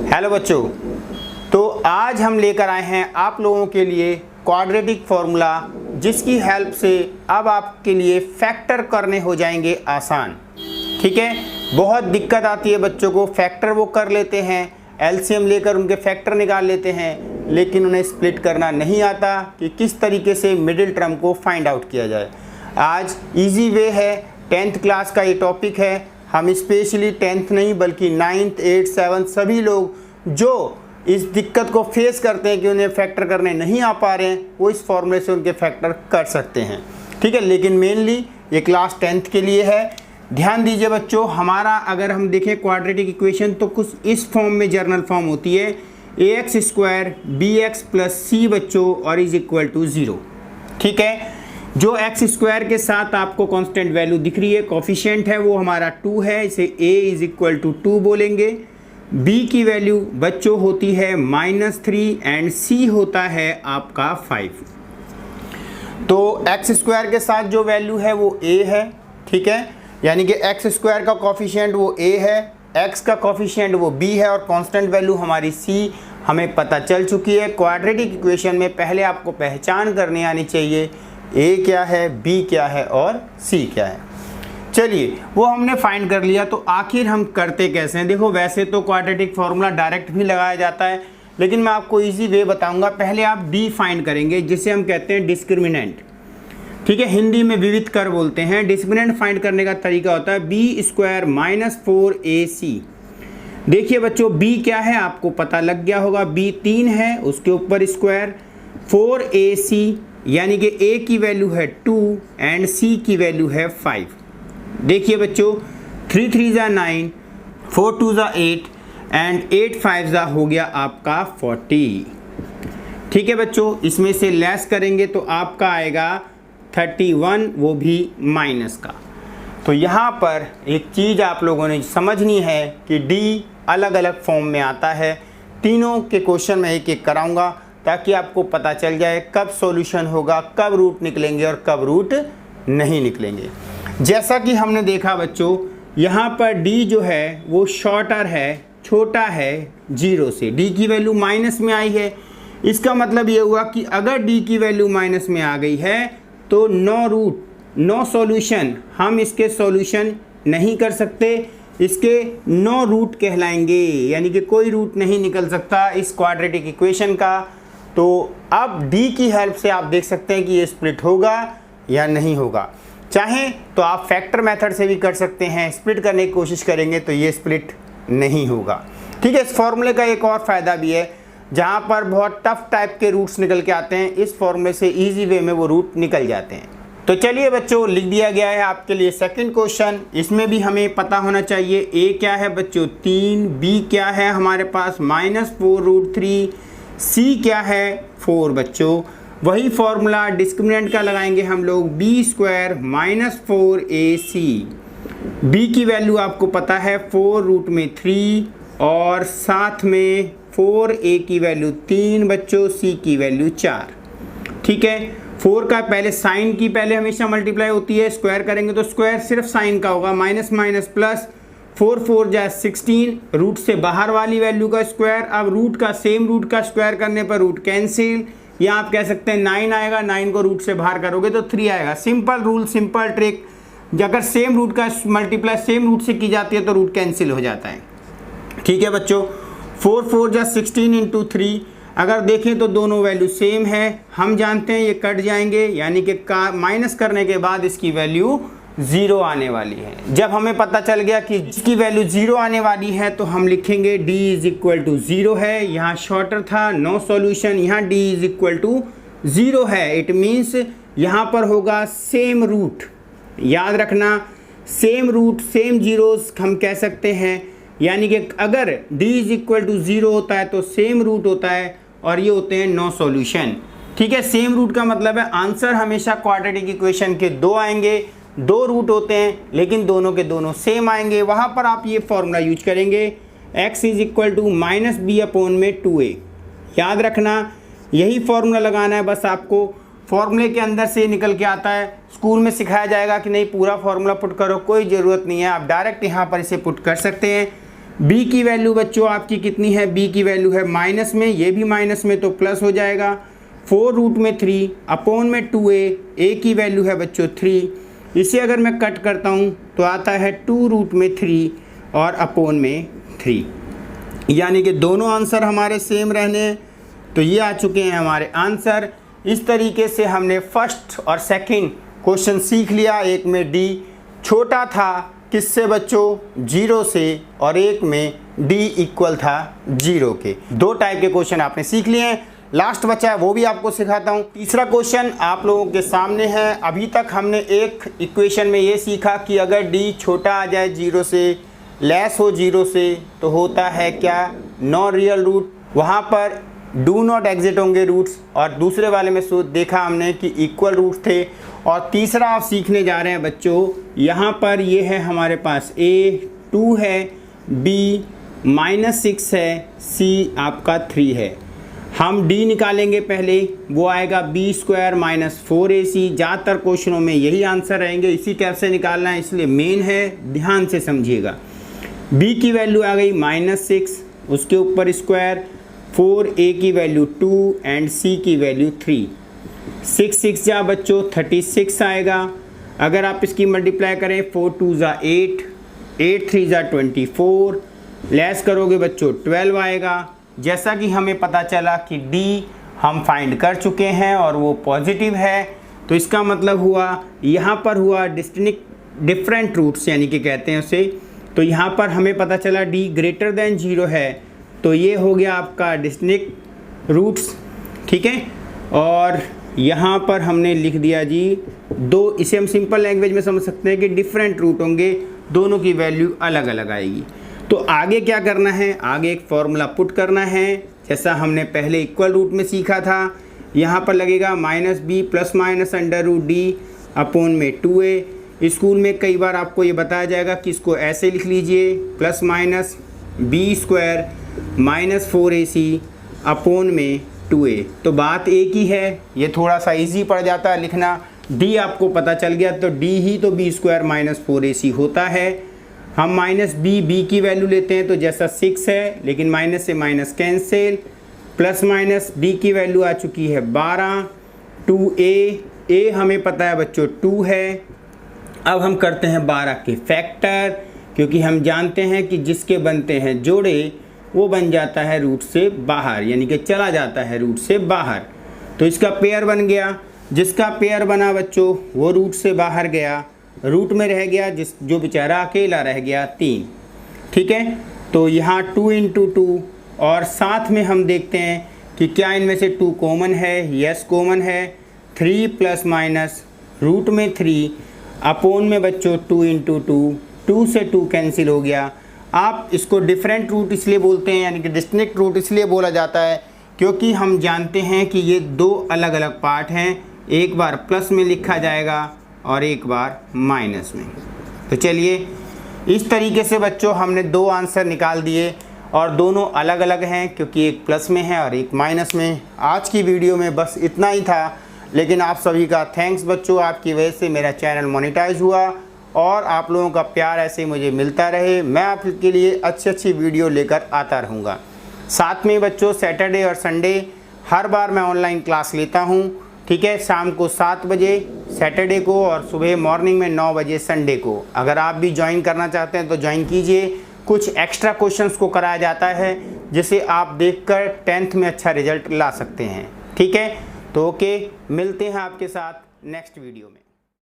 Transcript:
Hello बच्चों, तो आज हम लेकर आए हैं आप लोगों के लिए क्वाड्रेटिक फॉर्मूला, जिसकी हेल्प से अब आपके लिए फैक्टर करने हो जाएंगे आसान। ठीक है, बहुत दिक्कत आती है बच्चों को, फैक्टर वो कर लेते हैं, एलसीएम लेकर उनके फैक्टर निकाल लेते हैं, लेकिन उन्हें स्प्लिट करना नहीं आता कि किस तरीके से मिडिल टर्म को फाइंड आउट किया जाए। आज इजी वे है, 10th क्लास का ये टॉपिक है। हम स्पेशली 10th नहीं बल्कि 9th, 8th, 7th सभी लोग जो इस दिक्कत को फेस करते हैं कि उन्हें फैक्टर करने नहीं आ पा रहे हैं, वो इस फॉर्मूले से उनके फैक्टर कर सकते हैं। ठीक है, लेकिन मेनली ये क्लास 10th के लिए है। ध्यान दीजिए बच्चों, हमारा अगर हम देखें क्वाड्रेटिक इक्वेशन तो कुछ इस फॉर्म में जर्नल फॉर्म होती है, ax² bx + c बच्चों और इज इक्वल टू 0। ठीक है, जो x² के साथ आपको कांस्टेंट वैल्यू दिख रही है, कोफिशिएंट है, वो हमारा 2 है, इसे a इज इक्वल टू 2 बोलेंगे। b की वैल्यू बच्चों होती है -3 एंड c होता है आपका 5। तो x² के साथ जो वैल्यू है वो a है। ठीक है, यानी कि x² का कोफिशिएंट वो a है, x का कोफिशिएंट वो b है और कांस्टेंट वैल्यू हमारी c हमें पता चल चुकी है। क्वाड्रेटिक इक्वेशन में पहले आपको पहचान करनी आनी चाहिए a क्या है, b क्या है और c क्या है। चलिए, वो हमने फाइंड कर लिया, तो आखिर हम करते कैसे हैं। देखो, वैसे तो क्वाड्रेटिक फार्मूला डायरेक्ट भी लगाया जाता है, लेकिन मैं आपको इजी वे बताऊंगा। पहले आप d फाइंड करेंगे, जिसे हम कहते हैं डिस्क्रिमिनेंट। ठीक है, हिंदी में विविध कर बोलते हैं। डिस्क्रिमिनेंट फाइंड करने का तरीका होता है b² - 4ac। देखिए बच्चों, b क्या है आपको पता लग गया होगा, b 3 है, उसके ऊपर स्क्वायर, 4ac यानी कि a की वैल्यू है 2 एंड c की वैल्यू है 5। देखिए बच्चों, 3 3 = 9, 4 2 = 8 एंड 8 5 हो गया आपका 40। ठीक है बच्चों, इसमें से लेस करेंगे तो आपका आएगा 31, वो भी माइनस का। तो यहाँ पर एक चीज़ आप लोगों ने समझनी है कि d अलग अलग फॉर्म में आता है। तीनों के क्वेश्चन में एक एक कराऊंगा ताकि आपको पता चल जाए कब सॉल्यूशन होगा, कब रूट निकलेंगे और कब रूट नहीं निकलेंगे। जैसा कि हमने देखा बच्चों, यहाँ पर d जो है वो शॉर्टर है, छोटा है 0 से। d की वैल्यू माइनस में आई है, इसका मतलब ये हुआ कि अगर d की वैल्यू माइनस में आ गई है तो नो रूट, नो सॉल्यूशन, हम इसके सॉल्यूशन नहीं कर सकते, इसके नो रूट कहलाएंगे, यानी कि कोई रूट नहीं निकल सकता इस क्वाड्रेटिक इक्वेशन का। तो अब d की हेल्प से आप देख सकते हैं कि ये स्प्लिट होगा या नहीं होगा। चाहें तो आप फैक्टर मेथड से भी कर सकते हैं, स्प्लिट करने की कोशिश करेंगे तो ये स्प्लिट नहीं होगा। ठीक है, इस फॉर्मूले का एक और फ़ायदा भी है, जहाँ पर बहुत टफ टाइप के रूट्स निकल के आते हैं, इस फॉर्मूले से इजी वे में वो रूट निकल जाते हैं। तो चलिए बच्चों, लिख दिया गया है आपके लिए सेकंड क्वेश्चन। इसमें भी हमें पता होना चाहिए a क्या है बच्चों 3, b क्या है हमारे पास -4√3, c क्या है 4 बच्चों। वही फॉर्मूला डिस्क्रिमिनेंट का लगाएंगे हम लोग, b² - 4ac। b की वैल्यू आपको पता है 4√3 और साथ में 4a की वैल्यू 3 बच्चों, c की वैल्यू 4। ठीक है, 4 का पहले साइन की पहले हमेशा मल्टीप्लाई होती है, स्क्वायर करेंगे तो स्क्वायर सिर्फ साइन का होगा, माइनस माइनस प्लस, 4 4 = 16, रूट से बाहर वाली वैल्यू का स्क्वायर। अब रूट का सेम रूट का स्क्वायर करने पर रूट कैंसिल, या आप कह सकते हैं 9 आएगा, 9 को रूट से बाहर करोगे तो 3 आएगा। सिंपल रूल, सिंपल ट्रिक, अगर सेम रूट का मल्टीप्लाई सेम रूट से की जाती है तो रूट कैंसिल हो जाता है। ठीक है बच्चों, 4 4 = 16 × 3, अगर देखें तो दोनों वैल्यू सेम है, हम जानते हैं ये कट जाएंगे, यानी कि माइनस करने के बाद इसकी वैल्यू 0 आने वाली है। जब हमें पता चल गया कि इसकी वैल्यू 0 आने वाली है तो हम लिखेंगे d = 0 है। यहाँ शॉर्टर था, नो सॉल्यूशन, यहाँ d = 0 है। इट मीन्स यहाँ पर होगा सेम रूट। याद रखना, सेम रूट, सेम जीरोस हम कह सकते हैं, यानी कि अगर d = 0 होता है तो सेम रूट होता है और ये होते हैं नो सॉल्यूशन। ठीक है, सेम रूट का मतलब है आंसर हमेशा क्वाड्रेटिक इक्वेशन के 2 आएंगे। 2 रूट होते हैं लेकिन दोनों के दोनों सेम आएंगे, वहाँ पर आप ये फॉर्मूला यूज करेंगे, x = -b/2a। याद रखना, यही फॉर्मूला लगाना है बस आपको। फॉर्मूले के अंदर से निकल के आता है, स्कूल में सिखाया जाएगा कि नहीं पूरा फॉर्मूला पुट करो, कोई ज़रूरत नहीं है, आप डायरेक्ट यहाँ पर इसे पुट कर सकते हैं। b की वैल्यू बच्चों आपकी कितनी है, b की वैल्यू है माइनस में, ये भी माइनस में तो प्लस हो जाएगा। 4 रूट में 3 अपॉन में 2a, a की वैल्यू है बच्चों 3। इसे अगर मैं कट करता हूँ तो आता है 2 रूट में 3 और अपॉन में 3, यानी कि दोनों आंसर हमारे सेम रहने हैं। तो ये आ चुके हैं हमारे आंसर। इस तरीके से हमने फर्स्ट और सेकंड क्वेश्चन सीख लिया। एक में d छोटा था किससे बच्चों, 0 से, और एक में d इक्वल था 0 के। 2 टाइप के क्वेश्चन आपने सीख लिए हैं। लास्ट बचा है वो भी आपको सिखाता हूँ। तीसरा क्वेश्चन आप लोगों के सामने है। अभी तक हमने एक इक्वेशन में ये सीखा कि अगर d छोटा आ जाए 0 से, लेस हो 0 से, तो होता है क्या, नॉन रियल रूट। वहाँ पर डू नॉट एग्जिट होंगे रूट्स, और दूसरे वाले में देखा हमने कि इक्वल रूट थे। और तीसरा आप सीखने जा रहे हैं बच्चों, यहाँ पर ये है हमारे पास a 2 है, b -6 है, c आपका 3 है। हम d निकालेंगे पहले, वो आएगा b² - 4ac। ज़्यादातर क्वेश्चनों में यही आंसर रहेंगे, इसी टाइप से निकालना है, इसलिए मेन है, ध्यान से समझिएगा। b की वैल्यू आ गई -6, उसके ऊपर स्क्वायर, 4a की वैल्यू 2 एंड c की वैल्यू 3। 6 6 जा बच्चों 36 आएगा। अगर आप इसकी मल्टीप्लाई करें, 4 2 जा 8, 8 3 जा 24, लेस करोगे बच्चों 12 आएगा। जैसा कि हमें पता चला कि d हम फाइंड कर चुके हैं और वो पॉजिटिव है, तो इसका मतलब हुआ यहाँ पर हुआ डिफरेंट रूट्स, यानी कि कहते हैं उसे। तो यहाँ पर हमें पता चला d ग्रेटर देन 0 है, तो ये हो गया आपका डिस्टिंक्ट रूट्स, ठीक है। और यहाँ पर हमने लिख दिया जी 2, इसे हम सिंपल लैंग्वेज में समझ सकते हैं कि डिफरेंट रूट होंगे, दोनों की वैल्यू अलग अलग आएगी। तो आगे क्या करना है, आगे एक फॉर्मूला पुट करना है, जैसा हमने पहले इक्वल रूट में सीखा था। यहाँ पर लगेगा -b ± √d अपॉन में 2a। स्कूल में कई बार आपको ये बताया जाएगा कि इसको ऐसे लिख लीजिए, +b² - 4ac अपॉन में 2a। तो बात एक ही है, ये थोड़ा सा इजी पड़ जाता है लिखना। d आपको पता चल गया, तो d ही तो b² - 4ac होता है। हम -b की वैल्यू लेते हैं, तो जैसा 6 है, लेकिन माइनस से माइनस कैंसिल, ± d की वैल्यू आ चुकी है 12, 2a हमें पता है बच्चों 2 है। अब हम करते हैं 12 के फैक्टर, क्योंकि हम जानते हैं कि जिसके बनते हैं जोड़े वो बन जाता है रूट से बाहर, यानी कि चला जाता है रूट से बाहर। तो इसका पेयर बन गया, जिसका पेयर बना बच्चों वो रूट से बाहर गया, रूट में रह गया जो बेचारा अकेला रह गया 3, ठीक है। तो यहाँ 2 × 2, और साथ में हम देखते हैं कि क्या इनमें से 2 कॉमन है, यस कॉमन है। 3 ± रूट में 3 अपॉन में बच्चों 2 × 2, 2 से 2 कैंसिल हो गया। आप इसको डिफरेंट रूट इसलिए बोलते हैं, यानी कि डिस्टिंक्ट रूट इसलिए बोला जाता है क्योंकि हम जानते हैं कि ये 2 अलग अलग पार्ट हैं, एक बार प्लस में लिखा जाएगा और एक बार माइनस में। तो चलिए, इस तरीके से बच्चों हमने 2 आंसर निकाल दिए, और दोनों अलग अलग हैं क्योंकि एक प्लस में है और एक माइनस में। आज की वीडियो में बस इतना ही था, लेकिन आप सभी का थैंक्स बच्चों, आपकी वजह से मेरा चैनल मोनेटाइज हुआ और आप लोगों का प्यार ऐसे मुझे मिलता रहे। मैं आपके लिए अच्छी वीडियो लेकर आता रहूँगा। साथ में बच्चों सैटरडे और संडे हर बार मैं ऑनलाइन क्लास लेता हूँ, ठीक है, शाम को 7 बजे सैटरडे को और सुबह मॉर्निंग में 9 बजे संडे को। अगर आप भी ज्वाइन करना चाहते हैं तो ज्वाइन कीजिए। कुछ एक्स्ट्रा क्वेश्चंस को कराया जाता है जिसे आप देखकर 10th में अच्छा रिजल्ट ला सकते हैं, ठीक है। तो ओके, मिलते हैं आपके साथ नेक्स्ट वीडियो में।